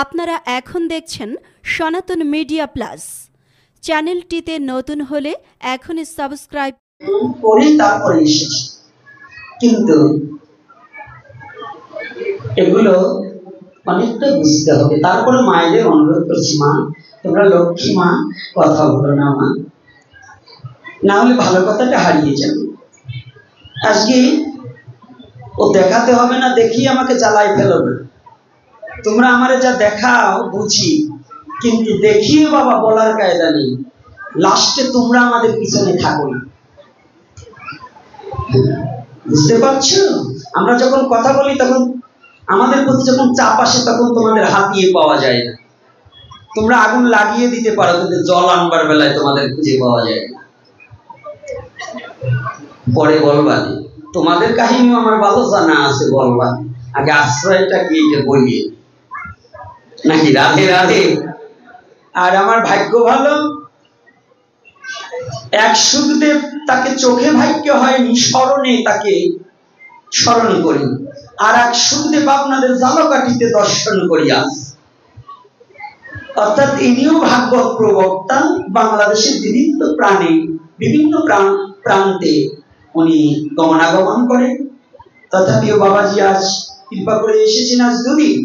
আপনারা এখন দেখছেন সনাতন মিডিয়া প্লাস। চ্যানেলটিতে নতুন হলে এখনই সাবস্ক্রাইব করে তারপরে এসেছি, কিন্তু এগুলো অনেকটা বুঝতে হবে। তারপরে মায়েদের অনুরোধ করছি, মা তোমরা লক্ষ্মী মা, কথা বলো না মা, না হলে ভালো কথাটা হারিয়ে যাবে। আজকে ও দেখাতে হবে না, দেখিয়ে আমাকে জ্বালাই ফেলো না। তোমরা আমারে যা দেখাও বুঝি, কিন্তু দেখিয়ে বাবা বলার কায়দা নেই। লাস্টে তোমরা আমাদের পিছনে থাকো না, বুঝতে পারছো? আমরা যখন কথা বলি তখন আমাদের প্রতি যখন চাপ আসে তখন তোমাদের হাতিয়ে পাওয়া যায় না। তোমরা আগুন লাগিয়ে দিতে পারো, কিন্তু জল আনবার বেলায় তোমাদের খুঁজে পাওয়া যায় না। পরে বলবা, তোমাদের কাহিনীও আমার ভালো জানা আছে, বলবা আগে আশ্রয়টা কি এটা বলিয়ে নাকি। রাধে রাধে। আর আমার ভাগ্য ভালো, এক সুখদেব তাকে চোখে ভাগ্য হয়নি, স্মরণে তাকে স্মরণ করি। আর এক সুখদেব আপনাদের জালকাঠিতে দর্শন করিয়া, অর্থাৎ ইনিও ভাগবত প্রবক্তা। বাংলাদেশের বিভিন্ন প্রাণে বিভিন্ন প্রান্তে উনি গমনাগমন করেন। তথাপিও বাবাজি আজ কৃপা করে এসেছেন আজ দুদিন।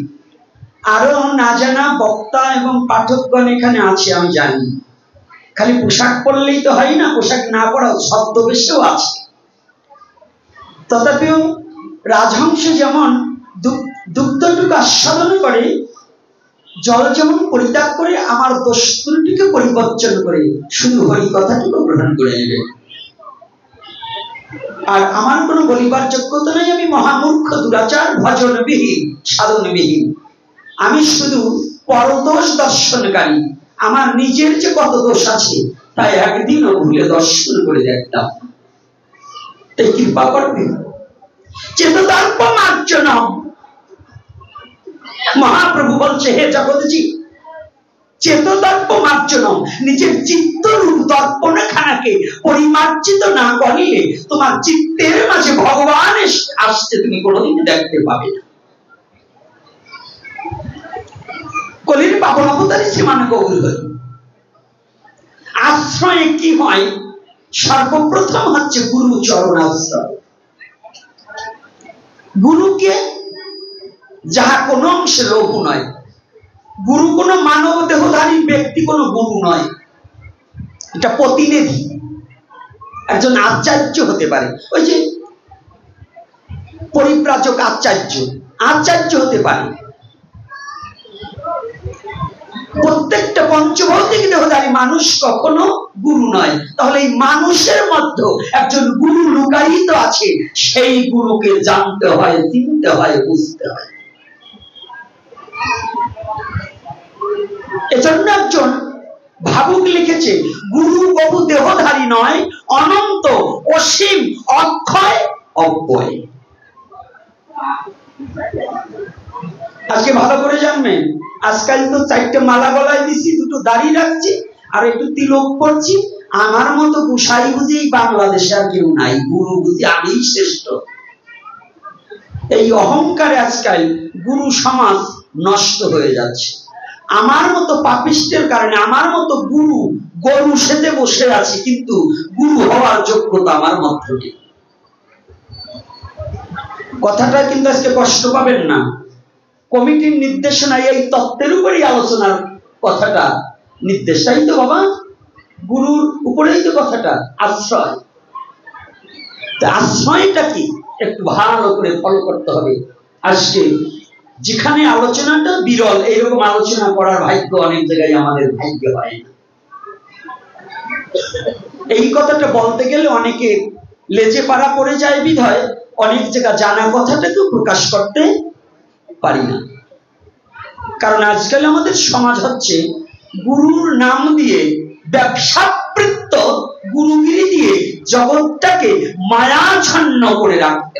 আরো না জানা বক্তা এবং পাঠকগণ এখানে আছে আমি জানি। খালি পোশাক পরলেই তো হয় না, পোশাক না পরাও ছদ্মবেশেও আছে। তথাপিও রাজহংস যেমন দুগ্ধটুকু আস্বাদন করে, জল যেমন পরিত্যাগ করে আমার দোষ ত্রুটিকে পরিবর্তন করে শুধু হরি কথাটুকু গ্রহণ করে নেবে। আর আমার কোনো বলিবার যোগ্যতা নেই। আমি মহামূর্খ, দুরাচার, ভজনবিহীন, সাধনবিহীন। আমি শুধু পরদোষ দর্শনকারী। আমার নিজের যে কত দোষ আছে তাই একদিনও ভুলে দর্শন করে দেখতাম। তাই কৃপা করবে। চেতদার্পমার্জনম, মহাপ্রভু বলছে, হে জগৎজি, চেতদার্পমার্জনম, নিজের চিত্তরূপ দর্পণ খানাকে পরিমার্জিত না করলে তোমার চিত্তের মাঝে ভগবান আসতে তুমি কোনোদিন দেখতে পাবে না। কলির পাবন অবতারী শ্রীমান গৌর হরি। আশ্রয়ে কি হয়? সর্বপ্রথম হচ্ছে গুরু চরণ আশ্রয়। গুরুকে যাহা কোন অংশে লঘু নয়। গুরু কোন মানব দেহধারী ব্যক্তি, কোন গুরু নয়। এটা প্রতিনিধি, একজন আচার্য হতে পারে। ওই যে পরিব্রাজক আচার্য হতে পারে। প্রত্যেকটা পঞ্চভৌতিক দেহধারী মানুষ কখনো গুরু নয়। তাহলে এই মানুষের মধ্যে একজন গুরু লুকায়িত আছে। সেই গুরুকে জানতে হয়, চিনতে হয়, বুঝতে হয়। এজন্য একজন ভাবুক লিখেছে, গুরু বহু দেহধারী নয়, অনন্ত, অসীম, অক্ষয়, অব্যয়। আজকে ভালো করে জানবেন, আজকাল তো 4টে মালা গলায় দিচ্ছি, 2টো দাড়ি রাখছি, আর একটু তিলক পড়ছি। আমার মতো গুসাই বুঝি বাংলাদেশে আর কেউ নাই। গুরু বুঝি আমি শ্রেষ্ঠ। এই অহংকারে আজকাল গুরু সমাজ নষ্ট হয়ে যাচ্ছে। আমার মতো পাপিষ্টের কারণে আমার মতো গুরু গরু সেজে বসে আছে, কিন্তু গুরু হওয়ার যোগ্যতা আমার মধ্যে নেই। কথাটা কিন্তু আজকে কষ্ট পাবেন না। কমিটির নির্দেশনায় এই তত্ত্বের উপরেই আলোচনার কথাটা, নির্দেশটাই তো বাবা গুরুর উপরেই তো কথাটা। আশ্রয়, আশ্রয়টা কি একটু ভালো করে ফলো করতে হবে। আজকে যেখানে আলোচনাটা বিরল, এইরকম আলোচনা করার ভাগ্য অনেক জায়গায় আমাদের ভাগ্য হয় না। এই কথাটা বলতে গেলে অনেকে লেজে পাড়া পড়ে যায় বিধায় অনেক জায়গা জানা কথাটাকেও প্রকাশ করতে পারি না। কারণ আজকাল আমাদের সমাজ হচ্ছে গুরুর নাম দিয়ে, ব্যবসাবৃত্ত গুরুগিরি দিয়ে জগৎটাকে মায়াচ্ছন্ন করে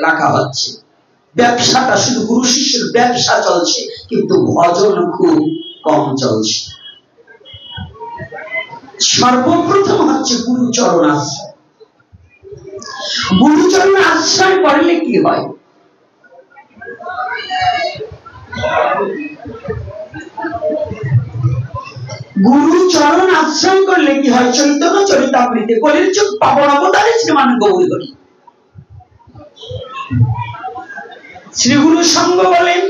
রাখা হচ্ছে। ব্যবসাটা শুধু গুরু শিষ্যের ব্যবসা চলছে, কিন্তু ভজন খুব কম চলছে। সর্বপ্রথম হচ্ছে গুরুচরণ আশ্রয়। গুরুচরণ আশ্রয় করলে কি হয়? গুরু চরণ আশ্রয় করলে কি হয়? চৈতন্য চরিতামৃতে কলির যুগ পাবন অবতারে শ্রীমান গৌর হরি। শ্রীগুরু সঙ্গ বলেন,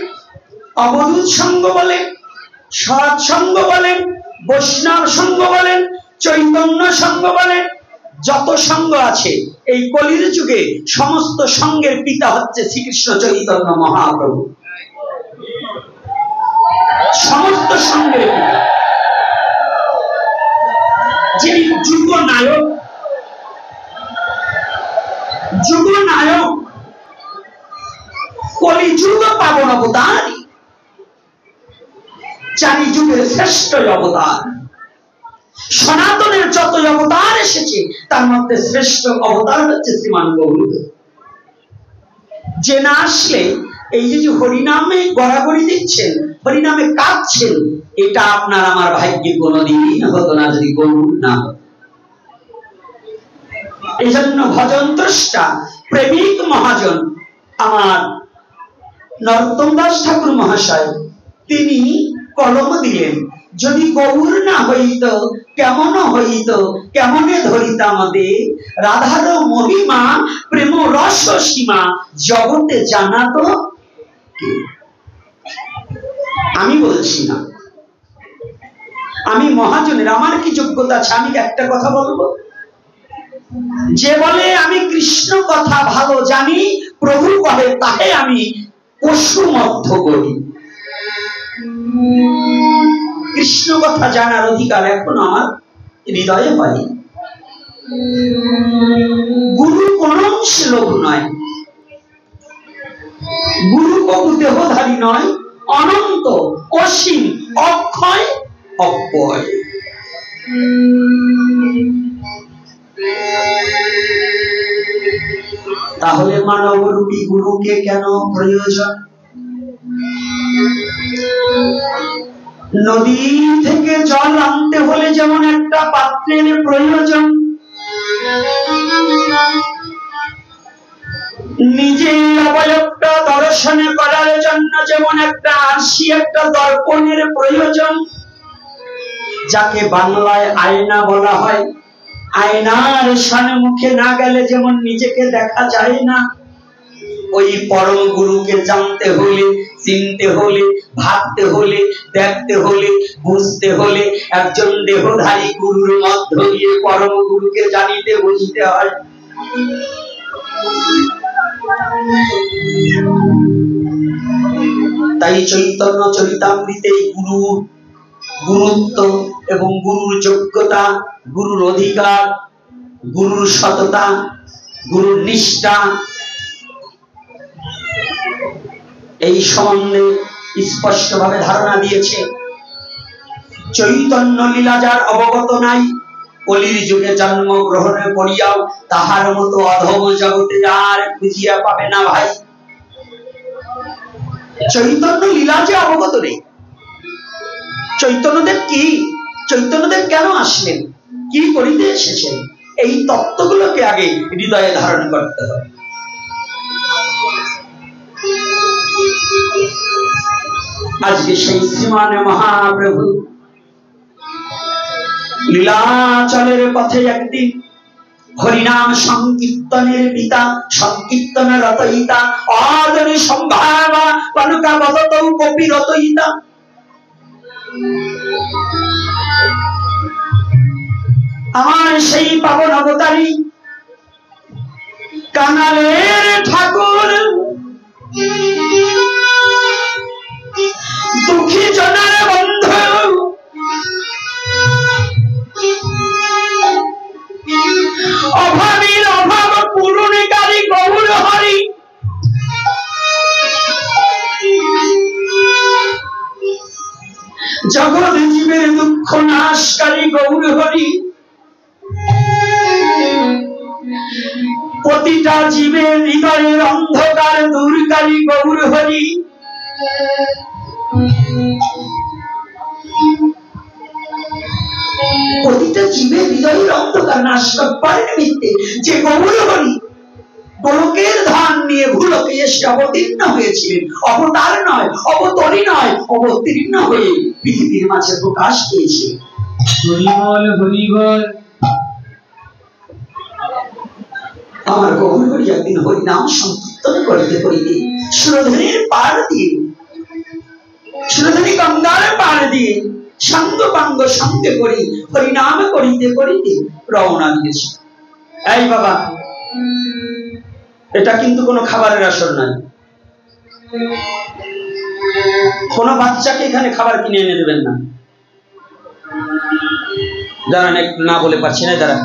অবধূত সঙ্গ বলেন, সৎ সঙ্গ বলেন, বৈষ্ণব সঙ্গ বলেন, চৈতন্য সঙ্গ বলেন, যত সঙ্গ আছে এই কলির যুগে সমস্ত সঙ্গের পিতা হচ্ছে শ্রীকৃষ্ণ চৈতন্য মহাপ্রভু। সমস্ত সঙ্গের পিতা, যিনি যুগ নায়ক, যুগ নায়ক, কলিযুগ পাবন অবতার, চারি যুগের শ্রেষ্ঠ অবতার। সনাতনের যত অবতার এসেছে তার মধ্যে শ্রেষ্ঠ অবতার হচ্ছে শ্রীমান গৌর। যে না আসলে এই যে হরিনামে গড়াগড়ি দিচ্ছেন, হরিনামে কাঁদছেন, এটা আপনার আমার ভাগ্যে কোনোদিন হতো না যদি গৌর না হতো। এই জন্য ভজন দ্রষ্টা প্রেমিক মহাজন আমার নরোত্তম দাস ঠাকুর মহাশয় তিনি কলম দিলেন, যদি গৌর না হইত কেমন হইত, কেমনে ধরিতাম দে রাধার মহিমা প্রেম রস সীমা জগতে জানাতো কে? আমি বলছি না, আমি মহাজনের, আমার কি যোগ্যতা আছে? আমি একটা কথা বলবো, যে বলে আমি কৃষ্ণ কথা ভালো জানি, প্রভু কহে তাহে আমি পশু মধ্য করি। কৃষ্ণ কথা জানার অধিকার এখন আমার হৃদয়ে পাই। গুরু কোন অংশে লোভ নয়, গুরু কবু দেহধারী নয়, অনন্ত অসীম অক্ষয় অব্যয়। তাহলে মানবরূপী গুরুকে কেন প্রয়োজন? নদী থেকে জল আনতে হলে যেমন একটা পাত্রের প্রয়োজন, নিজের অবয়বটা দর্শন করার জন্য যেমন একটা আরশি, একটা দর্পণের প্রয়োজন, যাকে বাংলায় আয়না বলা হয়। আয়নার সম্মুখে না গেলে যেমন নিজেকে দেখা যায় না, ওই পরম গুরুকে জানতে হলে, চিনতে হলে, ভাবতে হলে, দেখতে হলে, বুঝতে হলে একজন দেহধারী গুরুর মধ্য দিয়ে পরম গুরুকে জানিতে বুঝতে হয়। তাই চৈতন্য চরিতামৃতে গুরুর গুরুত্ব এবং গুরুর যোগ্যতা, গুরুর অধিকার, গুরুর সততা, গুরুর নিষ্ঠা, এই সম্বন্ধে স্পষ্টভাবে ধারণা দিয়েছে। চৈতন্য লীলা যার অবগত নাই, কলির যুগে জন্ম গ্রহণ করিয়াও তাহার মতো অধম জগতে আর খুঁজিয়া পাবে না ভাই। চৈতন্য লীলা যে অবগত নেই। চৈতন্যদেব কি, চৈতন্যদেব কেন আসলেন, কি করিতে এসেছেন, এই তত্ত্বগুলোকে আগে হৃদয়ে ধারণ করতে হবে। আজকে সেই শ্রীমান মহাপ্রভু লীলাচলের পথে একদিন হরিনাম সংকীর্তনের পিতা, সংকীর্তন রতয়িতা, আদরে সম্ভাবা পালুকা বদত কপি রতয়িতা, আমার সেই পাবন অবতারী কাঙালের ঠাকুর, দুঃখী জনের বন্ধু, অভাবীর অভাব পূরণকারী গৌর হরি, জগৎ জীবের দুঃখ নাশকারী গৌর হরি, প্রতিটা জীবের হৃদয়ের অন্ধকার দূরকারী গৌর হরি, প্রতিটা জীবের হৃদয়ের অন্ধকার নাশ করবার নিমিত্তে যে গৌর হরি গোলকের ধান নিয়ে ভূলোকে এসে অবতীর্ণ হয়েছিলেন, অবতার নয়, অবতরী নয়, অবতীর্ণ হয়ে পৃথিবীর মাঝে প্রকাশ পেয়েছিলেন। হরিবল হরিবল। আমার গৌর হরি একদিন হরিনাম সংকীর্তন করিতে করিতে সুরধনীর পার দিয়ে, সুরধনী গঙ্গার পার দিয়ে সঙ্গ পাঙ্গ সঙ্গে করি হরিনাম করিতে করিতে রওনা দিয়েছে। এই বাবা, এটা কিন্তু কোনো খাবারের আসর নয়। কোনো বাচ্চাকে এখানে খাবার কিনে এনে দেবেন না। দাঁড়ান, একটু না বলে পারছি না, দাঁড়ান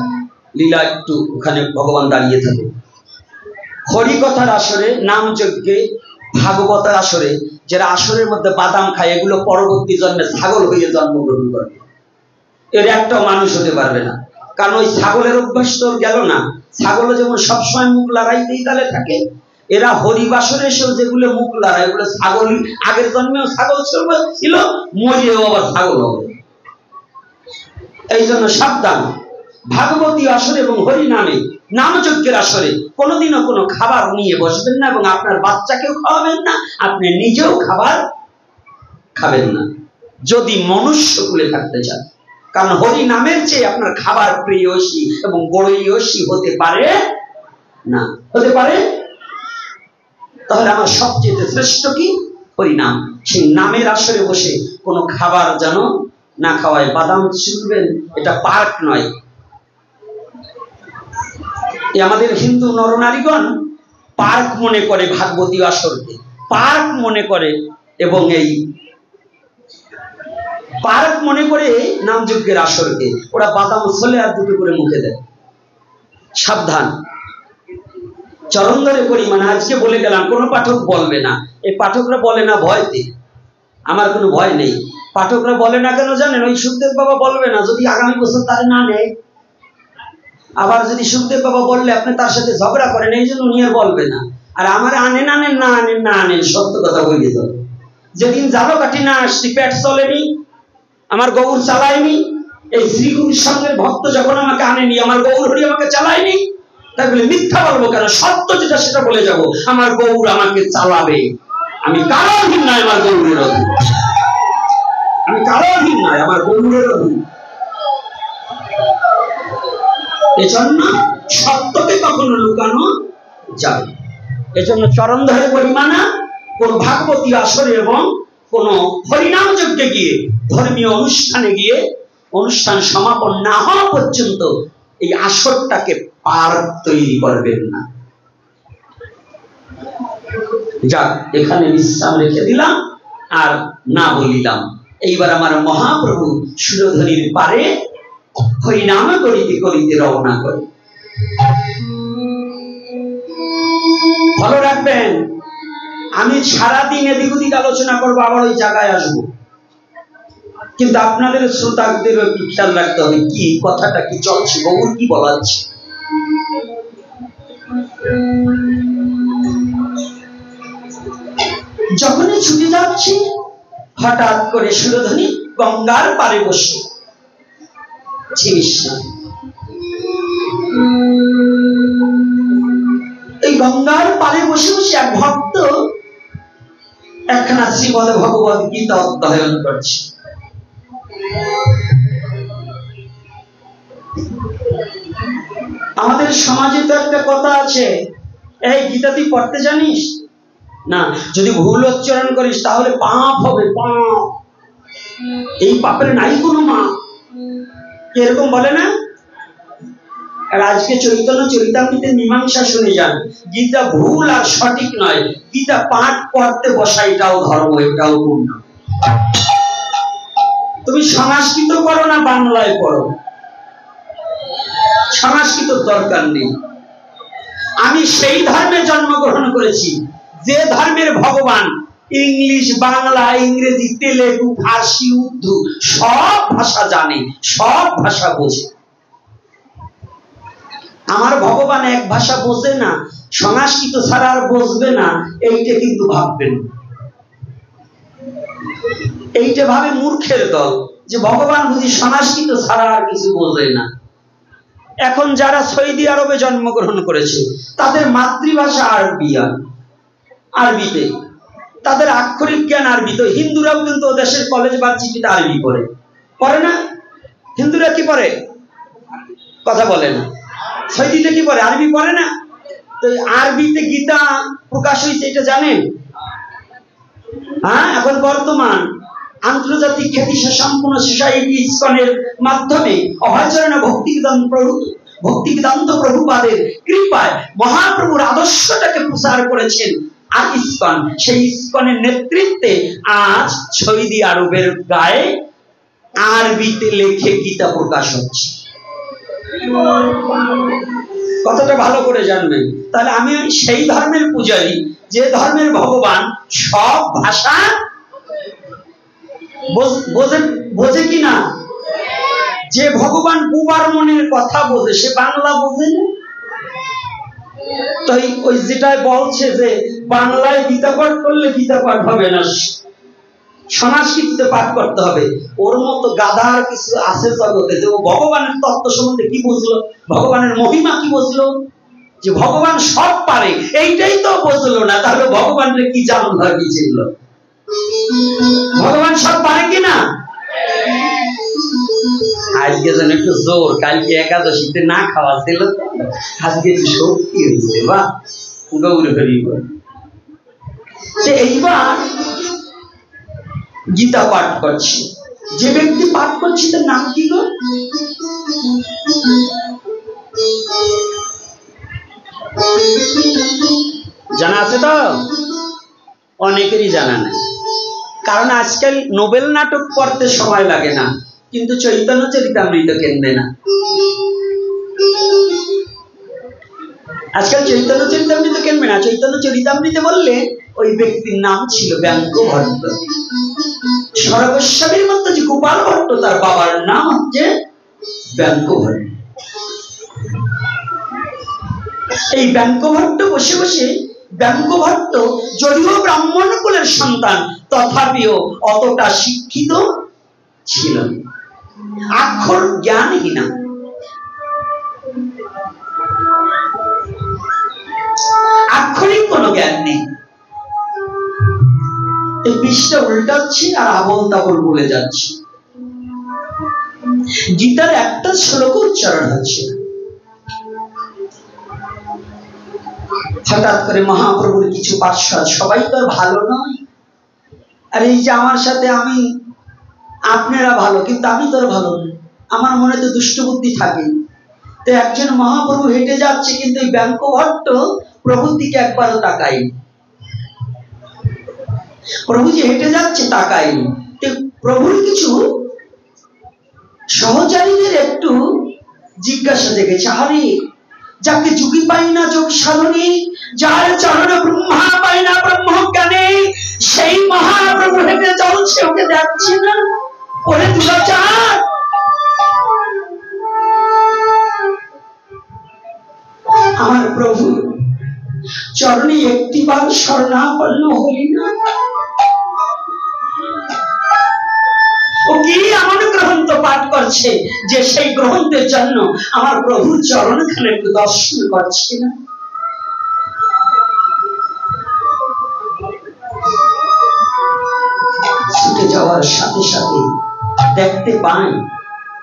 লীলা একটু ওখানে ভগবান দাঁড়িয়ে থাকে। হরিকথার আসরে, নাম যজ্ঞে, ভাগবতার আসরে যারা আসরের মধ্যে বাদাম খায়, এগুলো পরবর্তী জন্মে ছাগল হয়ে জন্মগ্রহণ করবে। এর একটাও মানুষ হতে পারবে না, কারণ ওই ছাগলের অভ্যাস তো গেল না। ছাগল যেমন সবসময় মুখ লড়াইতেই তালে থাকে, এরা হরিবাসরে এসেও যেগুলো মুখ লড়ায়, এগুলো ছাগল, আগের জন্মেও ছাগল ছিল, মরিয়েও আবার ছাগল হবে। এই জন্য সাবধান। ভাগবতী আসরে এবং হরি নামে নামযজ্ঞের আসরে কোনোদিনও কোনো খাবার নিয়ে বসবেন না, এবং আপনার বাচ্চাকেও খাওয়াবেন না, আপনি নিজেও খাবার খাবেন না, যদি মনুষ্য কুলে থাকতে চান। কারণ হরি নামের চেয়ে আপনার খাবার প্রিয়সী এবং বড়ইয়সী হতে পারে না, হতে পারে। তাহলে আমার সবচেয়ে শ্রেষ্ঠ কি? হরিনাম। সেই নামের আসরে বসে কোনো খাবার যেন না খাওয়ায়। বাদাম শুনবেন, এটা পার্ক নয়। আমাদের হিন্দু নরনারীগণ পার্ক মনে করে ভাগবতী আসরকে, পার্ক মনে করে, এবং এই পার্ক মনে করে নামযজ্ঞের আসরকে। ওরা বাদাম ছলে আর দুটো করে মুখে দেয়। সাবধান। চরণ ধরে করি মানে আজকে বলে গেলাম, কোনো পাঠক বলবে না। এই পাঠকরা বলে না ভয়তে, আমার কোনো ভয় নেই। পাঠকরা বলে না কেন জানেন? ওই সুখদেব বাবা বলবে না, যদি আগামী বছর তার না নেয়। আবার যদি সুখদেব বাবা বললে আপনি তার সাথে ঝগড়া করেন, এই জন্য উনি আর বলবে না। আর আমার আনেন আনেন না আনেন না আনেন, সত্য কথা বলে যাবে। যেদিন জালো কাঠি না আসছি, পেট চলেনি, আমার গৌর চালায়নি, এই শ্রীগুরুর সঙ্গে ভক্ত যখন আমাকে আনেনি, আমার গৌর হরি আমাকে চালায়নি, তাই বলে মিথ্যা বলবো কেন? সত্য যেটা সেটা বলে যাব। আমার গৌর আমাকে চালাবে। আমি কারো অধীন নয়, আমার গৌরের অধীন। আমি কারো অধীন নয়, আমার গৌরের অধীন। এজন্য সত্যকে কখনো লুকানো যাবে। এজন্য চরণ ধরে পরিমাণা কোন ভাগবতী আসরে এবং কোন হরিনাম যজ্ঞে গিয়ে, ধর্মীয় অনুষ্ঠানে গিয়ে, অনুষ্ঠান সমাপন না হওয়া পর্যন্ত এই আসরটাকে পার্ক তৈরি করবেন না। যাক, এখানে বিশ্রাম রেখে দিলাম আর না বলিলাম। এইবার আমার মহাপ্রভু সুরধনীর পারে হরিনাম করিতে করিতে রওনা করে। ভালো রাখবেন, আমি সারাদিন এদিক ওদিক আলোচনা করবো, আবার ওই জায়গায় আসবো, কিন্তু আপনাদের শ্রোতাদেরও একটু খেয়াল রাখতে হবে কি কথাটা কি চলছে, গৌর কি বলাচ্ছে। যখনই ছুটে যাচ্ছি, হঠাৎ করে সুরধনী গঙ্গার পারে বসে এই গঙ্গার পারে বসে বসে এক ভক্ত একখানা শ্রীমদ ভগবত গীতা অধ্যয়ন করছে। আমাদের সমাজে তো একটা কথা আছে, এই গীতা তুই পড়তে জানিস না, যদি ভুল উচ্চারণ করিস তাহলে পাপ হবে, পাপ। এই পাপের নাই কোনো মা, এরকম বলে না? আর আজকে চৈতন্য চরিতামৃতের মীমাংসা শুনে যান, গীতা ভুল আর সঠিক নয়, গীতা পাঠ করতে বসা এটাও ধর্ম, এটাও পূর্ণ। তুমি সংস্কৃত করো না বাংলায় পড়ো, সংস্কৃত দরকার নেই। আমি সেই ধর্মে জন্মগ্রহণ করেছি যে ধর্মের ভগবান ইংলিশ, বাংলা, ইংরেজি, তেলেগু, ফার্সি, উর্দু সব ভাষা জানে, সব ভাষা বোঝে। আমার ভগবান এক ভাষা বোঝে না, সংস্কৃত ছাড়া আর বুঝবে না, এইটা কিন্তু ভাববেন। এইটা ভাবে মূর্খের দল যে ভগবান বুঝি সংস্কৃত ছাড়া আর কিছু বোঝে না। এখন যারা সৌদি আরবে জন্মগ্রহণ করেছে তাদের মাতৃভাষা আরবিতে, তাদের আক্ষরিক জ্ঞান আরবিতে। হিন্দুরাও কিন্তু দেশের কলেজ ভার্সিটিতে আরবি পড়ে না? হিন্দুরা কি পড়ে? কথা বলে না। সৈদিতে কি পড়ে? আরবি পড়ে না। তো আরবিতে গীতা প্রকাশ হয়েছে, এটা জানেন? হ্যাঁ, এখন বর্তমান আন্তর্জাতিক খ্যাতি সম্পন্ন সোসাইটি ইসকনের মাধ্যমে অভয়চরণ ভক্তিবেদান্ত প্রভুপাদের কৃপায় মহাপ্রভুর আদর্শটাকে প্রচার করেছেন আর ইসকন, সেই ইসকনের নেতৃত্বে আজ সৌদি আরবের গায়ে আরবিতে লেখে গীতা প্রকাশ হচ্ছে। কথাটা ভালো করে জানবেন। তাহলে আমি সেই ধর্মের পূজারী যে ধর্মের ভগবান সব ভাষা বোঝে কি না? যে ভগবান বুবার মনের কথা বোঝে, সে বাংলা বোঝে না। তাই ওই যেটাই বলছে যে বাংলায় গীতা পাঠ করলে গীতা পাঠ হবে না, সংস্কৃতিতে পাঠ করতে হবে, ওর মতো গাধার কিছু আছে জগতে যে ও ভগবানের তত্ত্ব সম্বন্ধে কি বুঝলো, ভগবানের মহিমা কি বুঝলো, যে ভগবান সব পারে এইটাই তো বুঝলো না। তাহলে ভগবানের কি জানলো, কি চিনল? ভগবান সব পারে কিনা? আজকে যেন একটু জোর, কালকে একাদশীতে না খাওয়া ছিল, আজকে একটু শক্তি হয়েছে। বা গৌর হরি বল। এইবার গীতা পাঠ করছি, যে ব্যক্তি পাঠ করছে তার নাম কি গো? জানা আছে তো? অনেকেরই জানা নাই, কারণ আজকাল নোবেল নাটক পড়তে সময় লাগে না, কিন্তু চৈতন্য চরিতামৃত কেনবে না। আজকাল চৈতন্য চরিতামৃত কেনবে না। চৈতন্য চরিতামৃতে বললে ওই ব্যক্তির নাম ছিল ব্যঙ্ক ভট্ট। সরগোস্বামীর মধ্যে যে গোপাল ভট্ট, তার বাবার নাম হচ্ছে ব্যঙ্ক ভট্ট। এই ব্যঙ্ক ভট্ট বসে বসে, ব্যঙ্ক ভট্ট যদিও ব্রাহ্মণ কুলের সন্তান, তথাপিও অতটা শিক্ষিত ছিল, আক্ষর জ্ঞানহীনা। আক্ষরিক কোনো জ্ঞান নেই। এই বিষটা উল্টাচ্ছি আর আবল তাবল বলে যাচ্ছি। গীতার একটা শ্লোক উচ্চারণ হচ্ছে না। হঠাৎ করে মহাপ্রভুর কিছু পার্শ্বদ, সবাই তো ভালো নয়। আর এই যে আমার সাথে আমি, আপনারা ভালো, কিন্তু আমি তো ভালো নই, আমার মনে তো দুষ্ট বুদ্ধি থাকে। তো একজন মহাপ্রভু হেঁটে যাচ্ছে, কিন্তু এই ব্যঙ্ক ভট্ট প্রভুর দিকে একবারও তাকায়নি। প্রভু যে হেঁটে যাচ্ছে তাকায়নি। প্রভুর কিছু সহচারীদের একটু জিজ্ঞাসা জেগেছে, আরে যাকে যুগী পাই না যোগ সাধনী, যার চরণ ব্রহ্মা পাই না ব্রহ্ম জ্ঞানে, সেই মহাপ্রভু হেঁটে চলছে, ওকে দেখছে না? ওরে দুরাচার! আমার প্রভু চরণে একটিবার শরণাপন্ন হলি না? ও কি এমন গ্রন্থ পাঠ করছে যে সেই গ্রন্থের জন্য আমার প্রভুর চরণ খানে একটু দর্শন করছে না? ছুটে যাওয়ার সাথে সাথে দেখতে পাই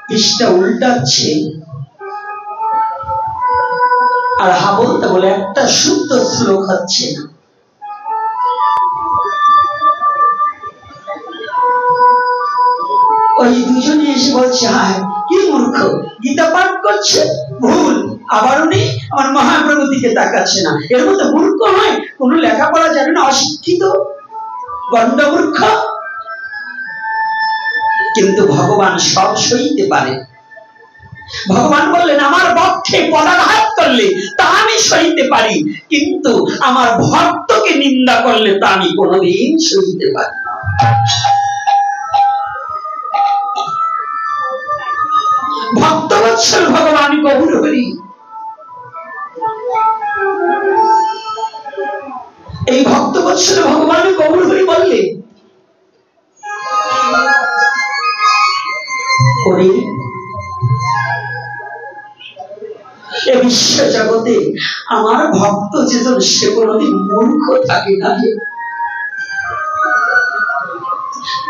পৃষ্ঠা উল্টাচ্ছে, আর হাবল তাবল একটা শুদ্ধ শ্লোক হচ্ছে না। ওই দুজনে এসে বলছে, হায় কি মূর্খ, গীতা পাঠ করছে ভুল, আবার উনি আমার মহাপ্রভু দিকে তাকাচ্ছে না। এর মধ্যে মূর্খ হয়, কোনো লেখাপড়া জানে না, অশিক্ষিত গণ্ডমূর্খ। কিন্তু ভগবান সব সইতে পারে। ভগবান বললেন, আমার বক্ষে পদাঘাত করলে তা আমি সইতে পারি, কিন্তু আমার ভক্তকে নিন্দা করলে তা আমি কোনোদিন সইতে পারি না। ভক্তবৎসল ভগবান গৌর হরি। এই ভক্তবৎসল ভগবান গৌর হরি বললেন, এ বিশ্ব জগতে আমার ভক্ত যেজন, সে কোনদিন মূর্খ থাকে না।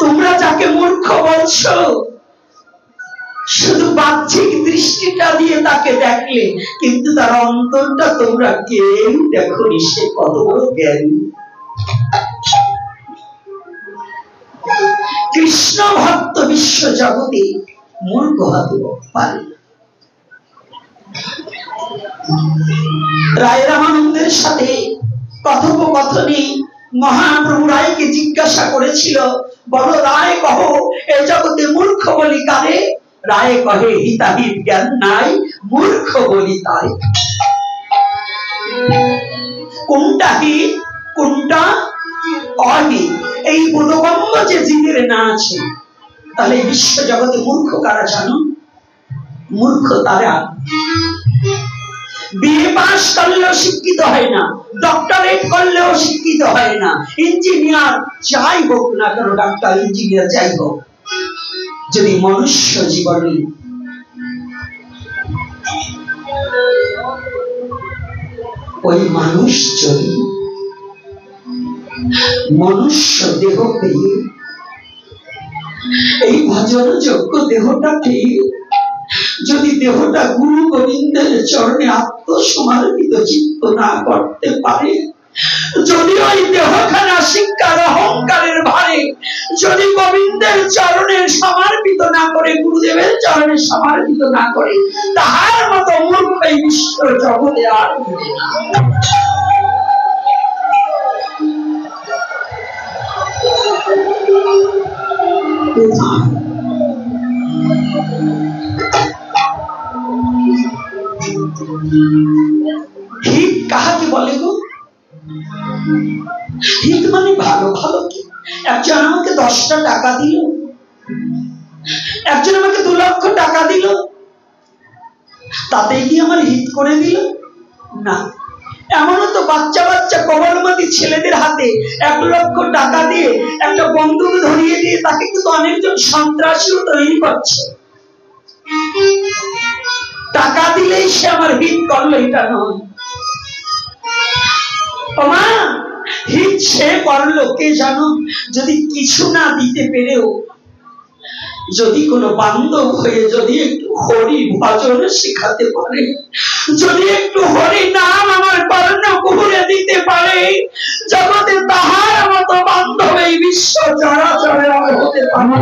তোমরা যাকে মূর্খ বলছো, শুধু বাহ্যিক দৃষ্টিটা দিয়ে তাকে দেখলে, কিন্তু তার অন্তরটা তোমরা কেউ দেখোনি। সে কত বড় জ্ঞানী। কৃষ্ণ ভক্ত বিশ্ব জগতে মূর্খ হতে পারে। রায় রামানন্দের সাথে কথোপকথনে মহাপ্রভু রায়কে জিজ্ঞাসা করেছিল, বলো রায়, কহ এ জগতে মূর্খ বলি কারে? রায় কহে, হিতাহিত জ্ঞান নাই, মূর্খ বলি তাই। কোনটা হিত, কোনটা অহিত, এই বোধগম্য যে জীবের না আছে, তাহলে বিশ্ব জগতে মূর্খ কারা জানো? মূর্খ তারা বিএ পাস করলেও শিক্ষিত হয় না, ডক্টরেট করলেও শিক্ষিত হয় না, ইঞ্জিনিয়ার যাই হোক না কেন, ডাক্তার ইঞ্জিনিয়ার যাই হোক, যদি মনুষ্য জীবনে ওই মানুষ যদি মনুষ্য দেহ পেয়ে, এই ভজন যোগ্য দেহটা পেয়ে যদি দেহটা গুরু গোবিন্দের চরণে আত্মসমর্পিত চিত্ত না করতে পারে, যদি ওই দেহখানা শিক্ষার অহংকারের ভারে যদি গোবিন্দের চরণে সমর্পিত না করে, গুরুদেবের চরণে সমর্পিত না করে, তাহার মতো মূর্খ এই বিশ্ব জগতে আর হবে না। হিত কাহাকে বলে গো? হিত মানে ভালো। ভালো কি? একজন আমাকে 10টা টাকা দিল, একজন আমাকে 2 লক্ষ টাকা দিল, তাতে কি আমার হিত করে দিল? না। এমনও তো বাচ্চা বাচ্চা কবলমতি ছেলেদের হাতে 1 লক্ষ টাকা দিয়ে একটা বন্দুক ধরিয়ে দিয়ে তাকে কিন্তু অনেকজন সন্ত্রাসীও তৈরি করছে। টাকা দিলেই সে আমার হিত করলো, এটা নয়। মা, হিত সে করলো কে জানো? যদি কিছু না দিতে পেরেও যদি কোনো বান্ধব হয়ে যদি একটু হরি ভজন শেখাতে পারে, যদি একটু হরি নাম আমার কর্ণ কুহুরে দিতে পারে, জগতে তাহার মতো বান্ধব এই বিশ্ব চরাচরে আর হতে পারে।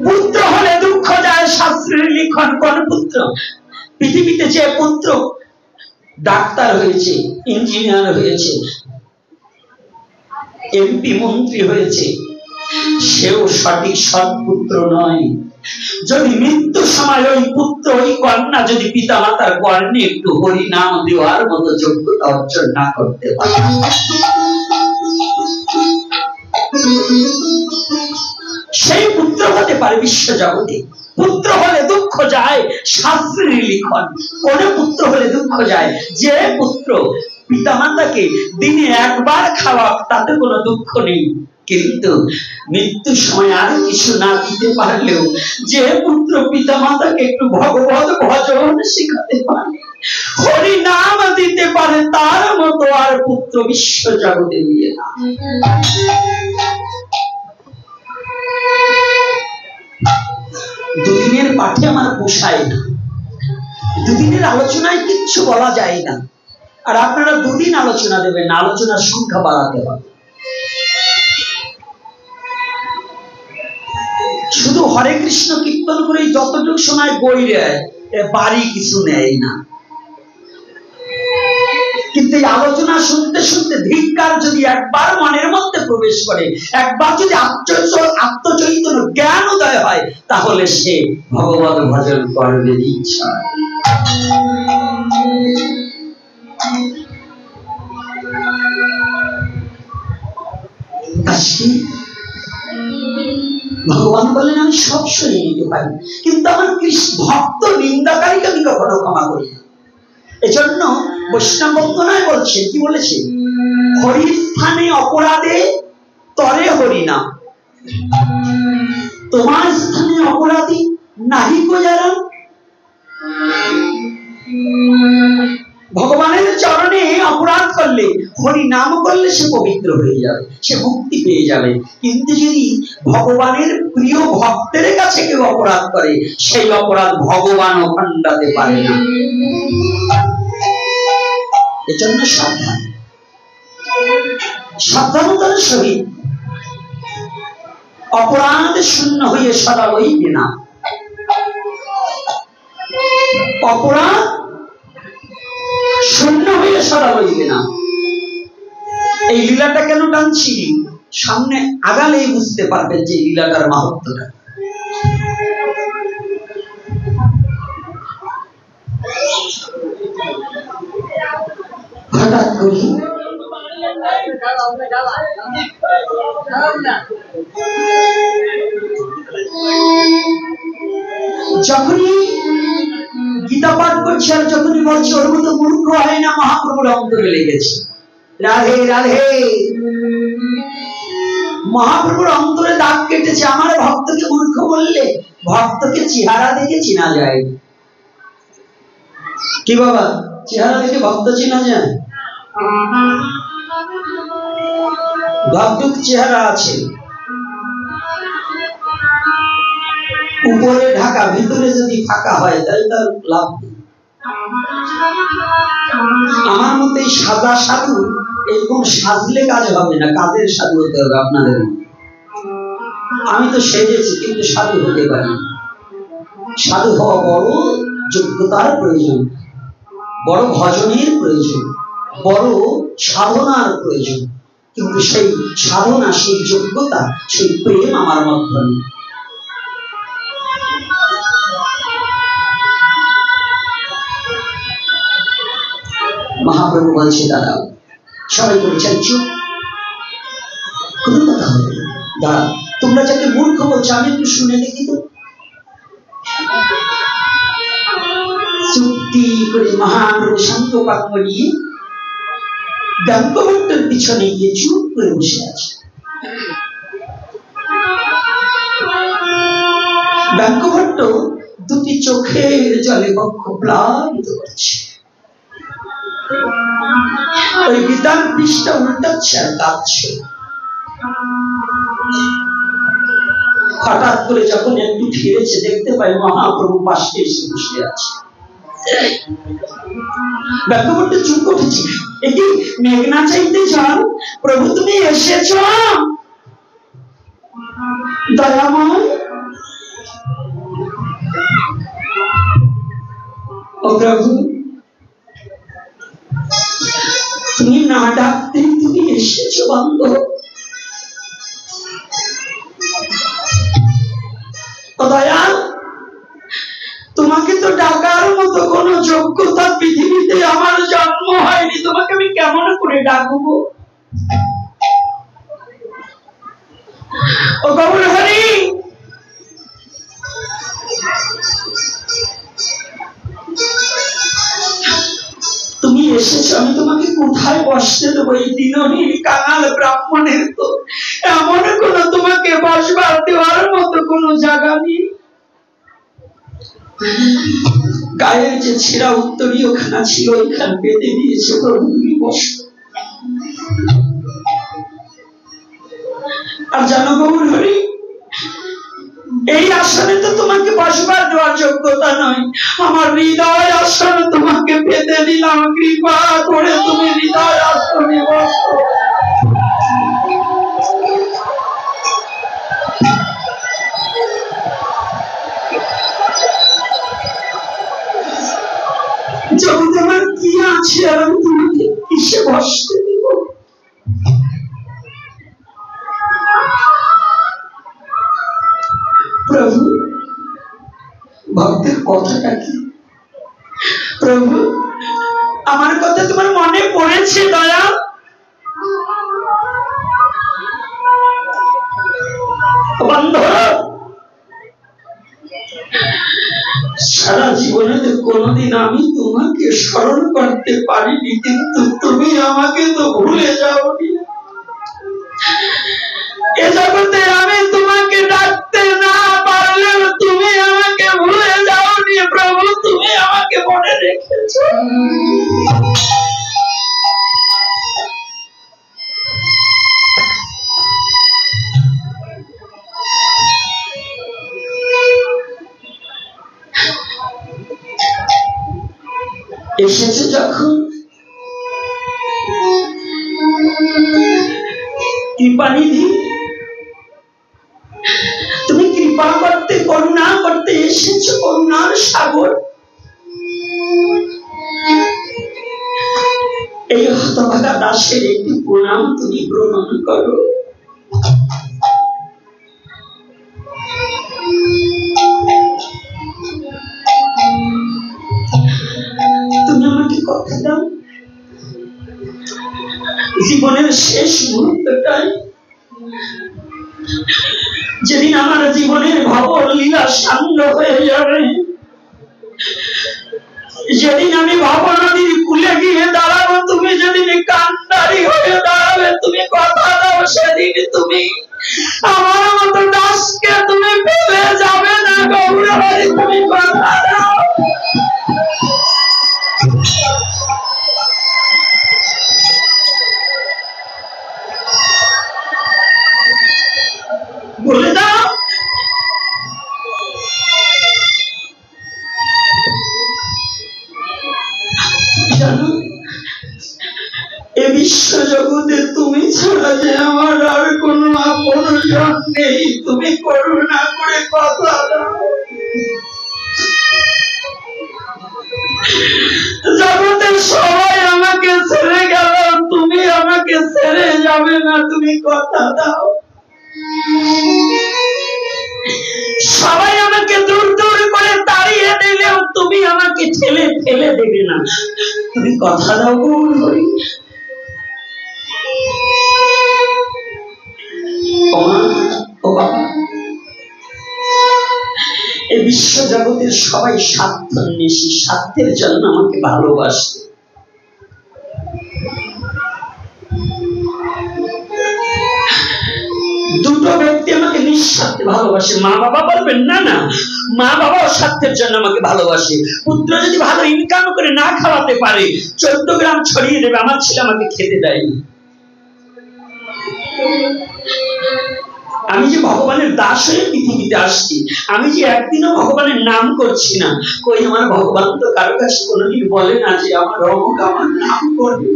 পুত্র হলে দুঃখ যায়, শাস্ত্রের লিখন। কোন পুত্র? পৃথিবীতে যে পুত্র ডাক্তার হয়েছে, ইঞ্জিনিয়ার হয়েছে, এমপি মন্ত্রী হয়েছে, সেও সঠিক সৎপুত্র নয়। যদি মৃত্যুর সময় ওই পুত্র ওই কন্যা যদি পিতা মাতার কর্ণে একটু হরি নাম দেওয়ার মতো যোগ্যতা অর্জন না করতে পারে, সেই পুত্র হতে পারে বিশ্ব জগতে। পুত্র হলে দুঃখ যায়, শাস্ত্রের লিখন। কোন পুত্র হলে দুঃখ যায়? যে পুত্র পিতা মাতাকে দিনে 1 বার খাওয়াক, তাতে কোনো দুঃখ নেই, কিন্তু মৃত্যুর সময় আর কিছু না দিতে পারলেও যে পুত্র পিতা মাতাকে একটু ভগবত ভজন শিখাতে পারে, হরি নাম দিতে পারে, তার মতো আর পুত্র বিশ্ব জগতে মিলে না। দুদিনের পাঠে আমার পোষায় না, দুদিনের আলোচনায় কিচ্ছু বলা যায় না। আর আপনারা 2 দিন আলোচনা দেবেন, আলোচনার সংখ্যা বাড়াতে হবে। শুধু হরে কৃষ্ণ কীর্তন করে যতটুকু সময় বই দেয়, বাড়ি কিছু নেয় না। কিন্তু এই আলোচনা শুনতে শুনতে ধিক্কার যদি একবার মনের মধ্যে প্রবেশ করে, একবার যদি আত্মচৈতন্য জ্ঞান উদয় হয়, তাহলে সে ভগবত ভজন করবে ইচ্ছা। ভগবান বলেন আমি সব সরিয়ে নিতে পারি, কিন্তু আমার কৃষ্ণ ভক্ত নিন্দাকারীকে আমি কখনো ক্ষমা করি না। এজন্য বৈষ্ণব বন্দনায় বলছে, কি বলেছে? হরির স্থানে অপরাধে তরে হরি নাম, তোমার স্থানে অপরাধী নাহি কো যারা। ভগবানের চরণে অপরাধ করলে, হরি নাম করলে সে পবিত্র হয়ে যাবে, সে মুক্তি পেয়ে যাবে। কিন্তু যদি ভগবানের প্রিয় ভক্তের কাছে কেউ অপরাধ করে, সেই অপরাধ ভগবানও খণ্ডাতে পারে না। এজন্য সাবধান, সাবধানতার সহিত অপরাধ শূন্য হয়ে সদা রইবে না। অপরাধ শূন্য হয়ে সদা রইবে না। এই লীলাটা কেন টানছি, সামনে আগালেই বুঝতে পারবেন যে লীলাটার মাহাত্ম্যটা। হঠাৎ করি যখনই গীতা পাঠ করছে আর যখনই বলছে ওর মতো মূর্খ হয় না, মহাপ্রভুর অন্তরে লেগেছে। রাধে রাধে, মহাপ্রভুর অন্তরে দাগ কেটেছে। আমার ভক্তকে মূর্খ বললে, ভক্তকে চেহারা দেখে চেনা যায়। কি বাবা, চেহারা দেখে ভক্ত চেনা যায়? ভক্তুক চেহারা আছে, উপরে ঢাকা, ভিতরে যদি ফাঁকা হয় তাহলে তার লাভ নেই। আমার মতে এই সাদা সাধু এরকম সাজলে কাজ হবে না, কাজের সাধু হতে হবে আপনাদের। আমি তো সেজেছি কিন্তু সাধু হতে পারি। সাধু হওয়া বড় যোগ্যতার প্রয়োজন, বড় ভজনের প্রয়োজন, বড় সাধনার প্রয়োজন। কিন্তু সেই সাধনা, সেই যোগ্যতা, সেই প্রেম আমার মধ্যে নেই। মহাপ্রভু বলছে দাঁড়াও, সবাই বলছেন চুপ, কোনো কথা হবে না, দাঁড়াও। তোমরা যাকে মূর্খ বলছো আমি একটু শুনে দেখি তো। চুক্তি করে মহাপ্রভু শান্ত পাক নিয়ে ব্যঙ্কভট্টের পিছনে গিয়ে চুপ করে বসে আছে। ব্যঙ্কভট্ট দুটি চোখের জলে বক্ষ প্লাবিত করছে। ওই গীতার পৃষ্ঠা উল্টাচ্ছে আর কাঁদছে। হঠাৎ করে যখন একটু ফিরেছে, দেখতে পাই মহাপ্রভু পাশে এসে বসে আছে। ব্যঙ্কভট্ট চুপ উঠেছে। এটি মেঘনা চাইতে যাও, প্রভু তুমি এসেছ? দয়াময়, ও প্রভু, তুমি না ডাকতে তুমি এসেছ বান্ধব। দয়াল, তোমাকে তো ডাকার মতো কোন যোগ্যতা পৃথিবীতে আমার জন্ম হয়নি, তোমাকে আমি কেমন করে ডাকবো? ও গৌর হরি, তুমি এসেছো, আমি তোমাকে কোথায় বসতে দেবো? এই দিনহীন কাঙাল ব্রাহ্মণের তো এমন কোন তোমাকে বসবার দেওয়ার মতো কোন জায়গা নেই। গায়ের যে ছেঁড়া উত্তরীয় খানা ছিল ওইখান বেঁধে দিয়েছে, প্রভু তুমি বসো। আর জানো গৌর হরি, এই আসনে তো তোমাকে বসবার দেওয়ার যোগ্যতা নয়, আমার হৃদয় আসনে তোমাকে পেতে দিলাম, কৃপা করে তুমি হৃদয় আসনে বসো। যদি তোমার কি আছে আর আমি তোমাকে কিসে বসতে দিব? প্রভু, ভক্তের কথাটা কি? প্রভু, আমার কথা তোমার মনে পড়েছে দয়া? বান্ধব, সারা জীবনে কোনদিন আমি তোমাকে স্মরণ করতে পারিনি, কিন্তু তুমি আমাকে তো ভুলে যাওনি। এ জগতে আমি তোমাকে ডাকতে না পারলেও তুমি এসেছে যখন কৃপানিধি, তুমি কৃপা করতে করুণা করতে এসেছো, করুণার সাগর। এই হতভাগা দাসের একটি প্রণাম তুমি গ্রহণ করো। তুমি আমাকে কথা দাও, জীবনের শেষ মুহূর্তটায়, যেদিন আমার জীবনের ভবন লীলা সাঙ্গ হয়ে যাবে, যেদিন আমি ভাবনা নদীর কূলে গিয়ে দাঁড়াবো, তুমি যেদিন কান্ডারি হয়ে দাঁড়াবে, তুমি কথা দাও সেদিন তুমি আমার মতো দাসকে তুমি ফেলে যাবে না গৌরহরি, তুমি কথা দাও। বলে দাও। জানো, এ বিশ্ব জগতে তুমি ছাড়া যে আমার আর কোনো আপনজন নেই, তুমি করুণা করে কথা দাও। জগতের সবাই আমাকে ছেড়ে গেল, তুমি আমাকে ছেড়ে যাবে না, তুমি কথা দাও। সবাই আমাকে দূর দূর করে তাড়িয়ে দিলেও তুমি আমাকে ঠেলে ফেলে দেবে না, তুমি কথা দাও গৌরহরি। এই বিশ্ব জগতের সবাই স্বার্থান্বেষী, স্বার্থের জন্য আমাকে ভালোবাসে। দুটো ব্যক্তি আমাকে নিঃস্বার্থে ভালোবাসে। মা বাবা বলবেন না, না, মা বাবাও স্বার্থের জন্য আমাকে ভালোবাসে। পুত্র যদি ভালো ইনকাম করে না খাওয়াতে পারে, 14 গ্রাম ছড়িয়ে দেবে, আমার ছেলে আমাকে খেতে দেয়নি। আমি যে ভগবানের দাস হয়ে পৃথিবীতে আসছি, আমি যে একদিনও ভগবানের নাম করছি না, কই আমার ভগবান তো কারো কাছে কোনোদিন বলে না যে আমার অমুক আমার নাম করবে।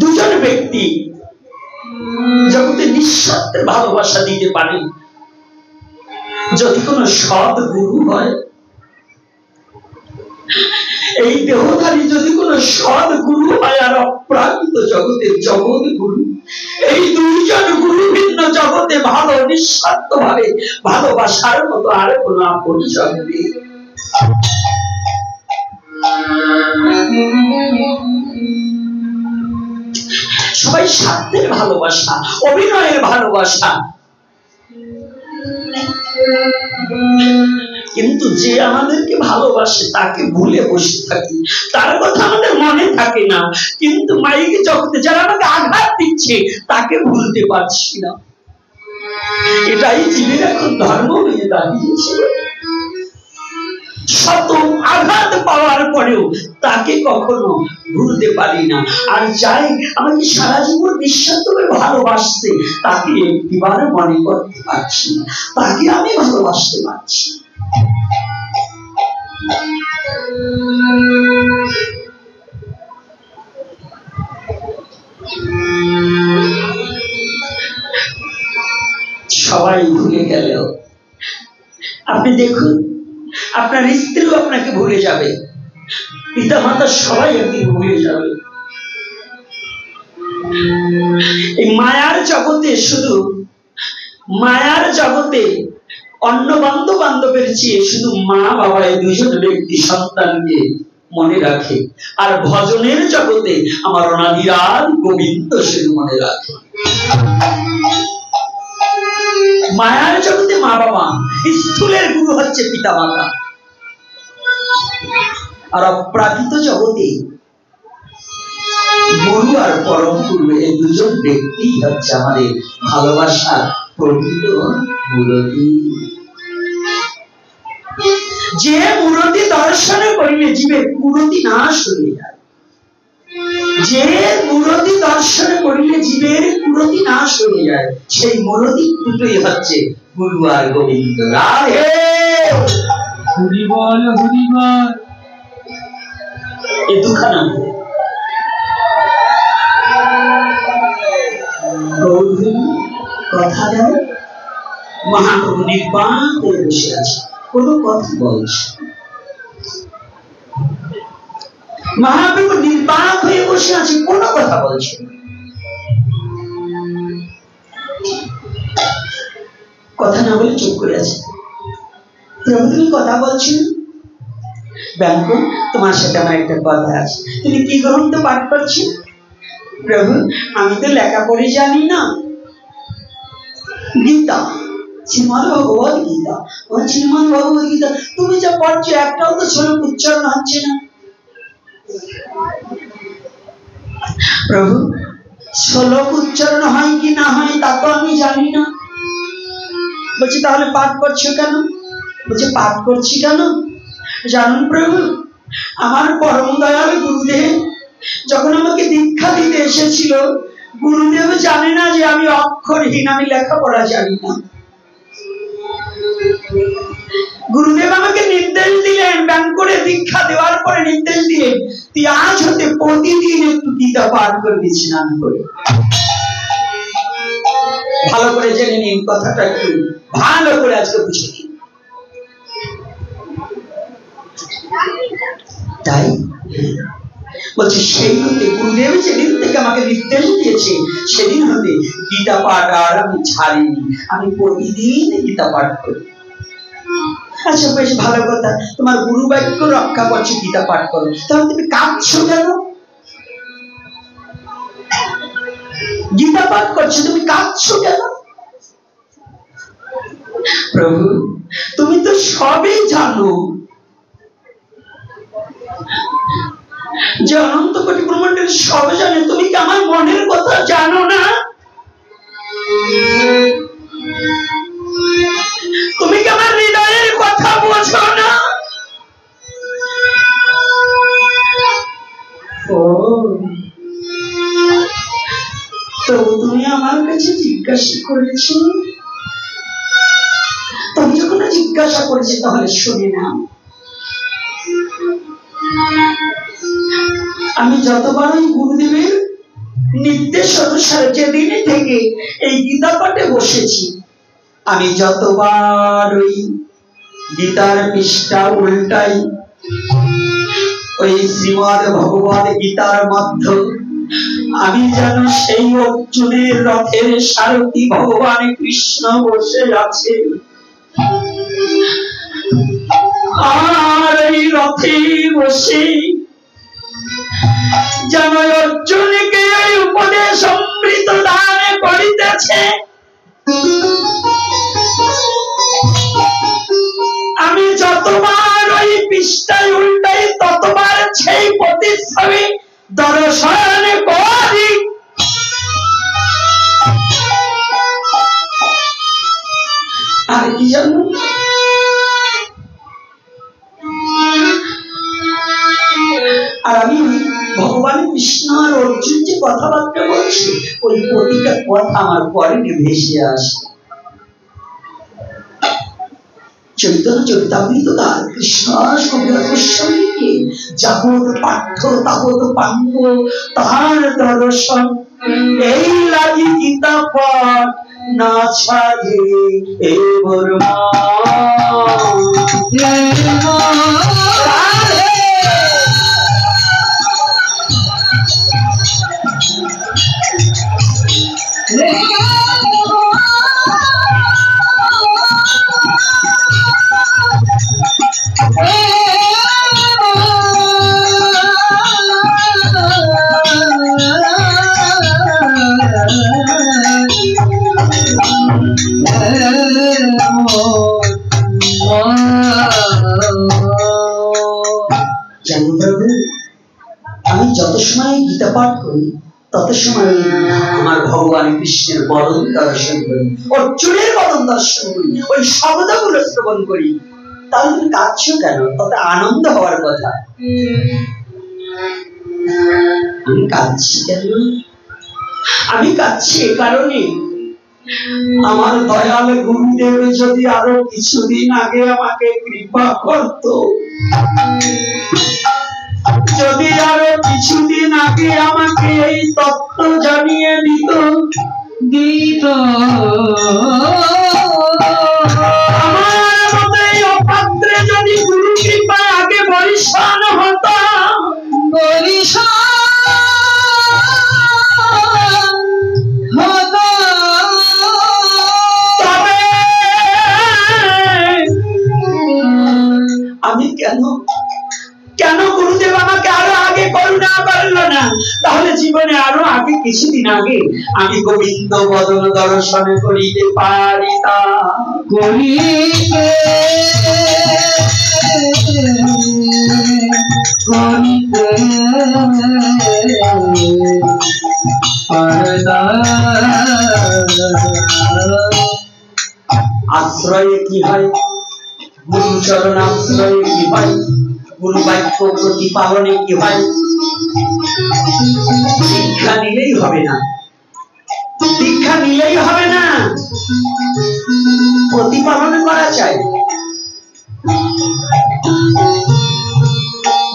দুজন ব্যক্তি জগতে নিঃস্বার্থে ভালোবাসা দিতে পারেন যদি কোনো সৎ গুরু হয়। এই দেহধারী যদি কোনো সৎ গুরু হয় আর অপ্রাকৃত জগতের জগৎ গুরু, এই দুইজন গুরু ভিন্ন জগতে ভালো নিঃস্বার্থ ভাবে ভালোবাসার মতো আর কোনো আপনজন নেই। সবাই স্বার্থের ভালোবাসা, অভিনয়ের ভালোবাসা, কিন্তু যে আমাদেরকে ভালোবাসে তাকে ভুলে বসে থাকি, তার কথা আমাদের মনে থাকে না। কিন্তু মাইক জগতে যারা আমাকে আঘাত দিচ্ছে তাকে ভুলতে পারছি না। এটাই জীবের এখন ধর্ম হয়ে দাঁড়িয়েছে। শত আঘাত পাওয়ার পরেও তাকে কখনো ভুলতে পারি না। আর যাই আমাকে সারা জীবন নিঃস্বার্থভাবে ভালোবাসতে, তাকে একটিবার মনে করতে পারছি না, তাকে আমি ভালোবাসতে পারছি। সবাই ভুলে গেলেও আপনি দেখুন, আপনার স্ত্রীও আপনাকে ভুলে যাবে, পিতা মাতা সবাই একদিন ভুলে যাবে। এই মায়ার জগতে, শুধু মায়ার জগতে অন্য বন্ধু বান্ধবের চেয়ে শুধু মা বাবা এই দুজন ব্যক্তি সন্তানকে মনে রাখে। আর ভজনের জগতে আমার অনাদিরাদ গোবিন্দ শুধু মনে রাখে। মায়ার জগতে মা বাবা, স্থূলের গুরু হচ্ছে পিতা মাতা। আর অপ্রাকৃত জগতে গুরু আর পরম গুরু, এই দুজন ব্যক্তি হচ্ছে আমাদের ভালোবাসার প্রকৃত মূরতি। যে মূরতি দর্শনে করিলে জীবের কুরতি নাশ হয়ে যায়, যে মূরতি দর্শনে করিলে জীবের কুরতি নাশ হয়ে হয়ে যায়, সেই মূল দিক দুটোই হচ্ছে গুরু আর গোবিন্দ। রাধে হরি বল হরি বল। এই দুখানা গৌরী কথা দেয়, মহাপ্রভু নির্বাক হয়ে বসে আছে, কোনো কথা বলছে। মহাপ্রভু নির্বাক হয়ে বসে আছে, কোনো কথা বলছে। কথা না বলে চুপ করে আছে। প্রভু তুমি কথা বলছো? ব্যাংক, তোমার সাথে আমার একটা কথা আছে। তুমি কি গ্রন্থ পাঠ করছো? প্রভু আমি তো লেখাপড়ে জানি না। গীতা, শ্রীমদ ভগবত গীতা। শ্রীমদ ভগবত গীতা তুমি যা পড়ছো একটাও তো শ্লোক উচ্চারণ হচ্ছে না। প্রভু শ্লোক উচ্চারণ হয় কি না হয় তা তো আমি জানি না। বলছি তাহলে পাঠ করছো কেন? বলছে পাঠ করছি কেন জানুন প্রভু, আমার পরম দয়াল গুরুদেব যখন আমাকে দীক্ষা দিতে এসেছিল, গুরুদেব জানে না যে আমি অক্ষরহীন, আমি লেখাপড়া জানি না। গুরুদেব আমাকে নির্দেশ দিলেন, ব্যায়াম করে দীক্ষা দেওয়ার পরে নির্দেশ দিলেন, তুই আজ হতে প্রতিদিন একটু গীতা পাঠ করবি স্নান করে। ভালো করে জেনে নিন কথাটা কি, ভালো করে আজকে বুঝে নিন। তাই বলছে সেই হতে গুরুদেব যেদিন থেকে আমাকে নির্দেশ দিয়েছে সেদিন হতে গীতা পাঠ আর আমি ছাড়িনি, আমি প্রতিদিন গীতা পাঠ করি। আচ্ছা বেশ ভালো কথা, তোমার গুরু বাক্য রক্ষা করছো, গীতা পাঠ করো, তাহলে তুমি কাঁদছো কেন? গীতা পাঠ করছো তুমি কাঁদছো কেন? প্রভু তুমি তো সবই জানো, যে অনন্ত কোটি ব্রহ্মাণ্ডের সব জানে, তুমি কি আমার মনের কথা জানো না? তুমি কি আমার হৃদয়ের কথা বোঝো না? তো তুমি আমার কাছে জিজ্ঞাসা করেছো, তুমি যখন জিজ্ঞাসা করেছি তাহলে শুনে নাও। আমি যতবার ওই গুরুদেবের নির্দেশ অনুসারে যেদিন থেকে এই গীতা পাঠে বসেছি, আমি যতবার ওই গীতার পৃষ্ঠা উল্টাই, ওই শ্রীমদ ভগবত গীতার মধ্যে আমি যেন সেই অর্জুনের রথের সারথি ভগবান কৃষ্ণ বসে আছে, আর এই রথে বসে যেন অর্জুনকে এই উপদেশ অমৃত দান করিতেছে। আমি যতবার ওই পৃষ্ঠায় উল্টাই ততবার সেই প্রতিচ্ছবি দর্শন করি। আর কি জানো, আর আমি ভগবান কৃষ্ণ আর অর্জুন যে কথাবার্তা বলছি, ওই প্রতিটা কথা আমার পরে ভেসে আসে। চৈতন্য চরিতামৃত গান কৃষ্ণ কবির গোস্বামী, যাবৎ পাঠ্য তাবৎ পাঙ্গ তাহার দর্শন, এই লাগি গীতা পাঠ না ছাড়ে এ বর্মা। আমি যত সময় গীতা পাঠ করি তত সময় আমার ভগবান কৃষ্ণের বদন দর্শন করি, অর্জুনের বদন দর্শন করি, ওই শব্দগুলো শ্রবণ করি। তাহলে তুমি কাঁদছো কেন? তত আনন্দ হওয়ার কথা। আমি কাঁদছি কেন? আমি কাঁদছি এ কারণে, আমার দয়াল গুরুদেব যদি আরো কিছুদিন আগে আমাকে কৃপা করত, যদি আরো কিছুদিন আগে আমাকে এই তত্ত্ব জানিয়ে দিত, আমার মতো এই অপাত্রে যদি গুরু কৃপা আগে বরিশান হতাম, তবে আমি কেন গুরুদেব আমাকে আরো আগে করুণা করলো না? তাহলে জীবনে আরো আগে কিছুদিন আগে আমি গোবিন্দ বদন দর্শন করিতে পারিতাম। আশ্রয়ে কি হয়? গুরুচরণ আশ্রয়ে কি হয়? গুরু বাক্য প্রতিপালনে কি হয়? দীক্ষা নিলেই হবে না, দীক্ষা নিলেই হবে না, প্রতিপালন করা চাই।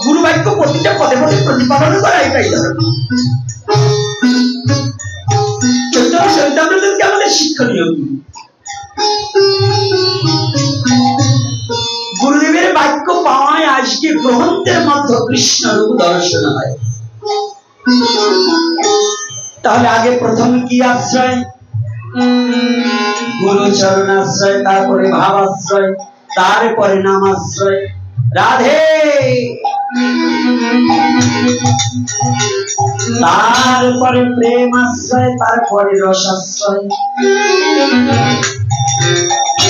গুরু বাক্য প্রতিটা পদে পদে প্রতিপালন করা, এটাই ধর্ম। চৈতন্য চরিতামৃতকে আমাদের শিক্ষণীয় গুরুদেবের বাক্য পাওয়ায় আজকে গ্রহণের মধ্যে কৃষ্ণ রূপ দর্শন হয়। তাহলে আগে প্রথম কি আশ্রয়? গুরুচরণ আশ্রয়, তারপরে ভাবাশ্রয়, তারপরে নামাশ্রয়। রাধে, তারপরে প্রেম আশ্রয়, তারপরে রসাশ্রয়।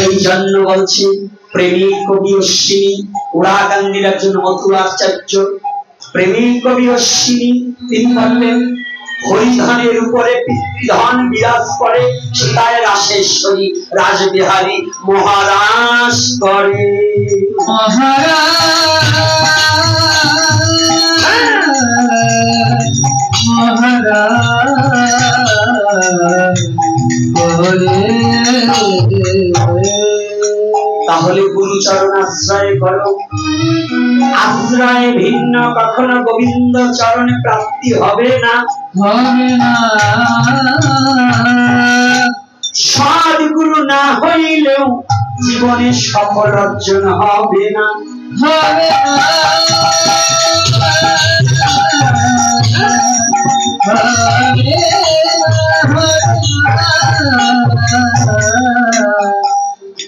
এই জন্য বলছি প্রেমিক কবি অশ্বিনী, উড়াকান্দির একজন মথুরাচার্য, প্রেমিক কবি অশ্বিনী, তিনি বললেন হরিধনের উপরে পিতৃধন বিরাজ করে, সীতায় রাসেশ্বরী রাজবিহারী মহারাজ করে। তাহলে গুরুচরণ আশ্রয় করো। আশ্রয় ভিন্ন কখনো গোবিন্দ চরণে প্রাপ্তি হবে না, হবে না। সদ্গুরু না হইলেও জীবনে সফল অর্জন হবে না, হবে না।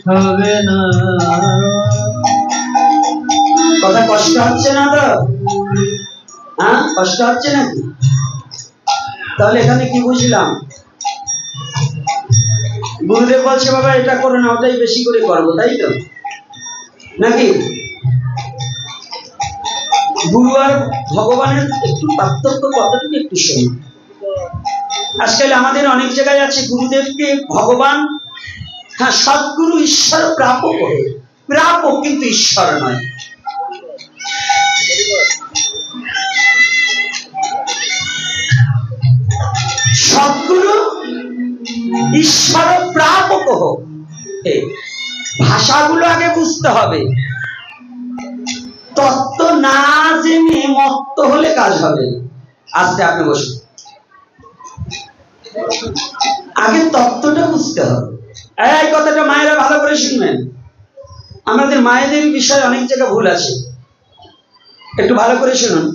হবে না। কথা কষ্ট হচ্ছে না তো? হ্যাঁ, কষ্ট হচ্ছে নাকি? তাহলে এখানে কি বুঝলাম? গুরুদেব বলছে বাবা এটা করো না, ওটাই বেশি করে করবো, তাই তো নাকি? গুরু আর ভগবানের একটু পার্থক্য কতটুকু একটু শুনুন। আজকাল আমাদের অনেক জায়গায় আছে গুরুদেবকে ভগবান, হ্যাঁ সদ্গুরু ঈশ্বর প্রাপক করে, প্রাপক কিন্তু ঈশ্বর নয়। সদ্গুরু ঈশ্বর প্রাপক হোক, ভাষাগুলো আগে বুঝতে হবে। তত্ত্ব না জেনে মত্ত হলে কাজ হবে। আস্তে আপনি বসুন, আগে তত্ত্বটা বুঝতে হবে। এই কথাটা মায়েরা ভালো করে শুনবেন। আমাদের মায়েদের বিষয়ে অনেক জায়গায় ভুল আছে, একটু ভালো করে শুনুন।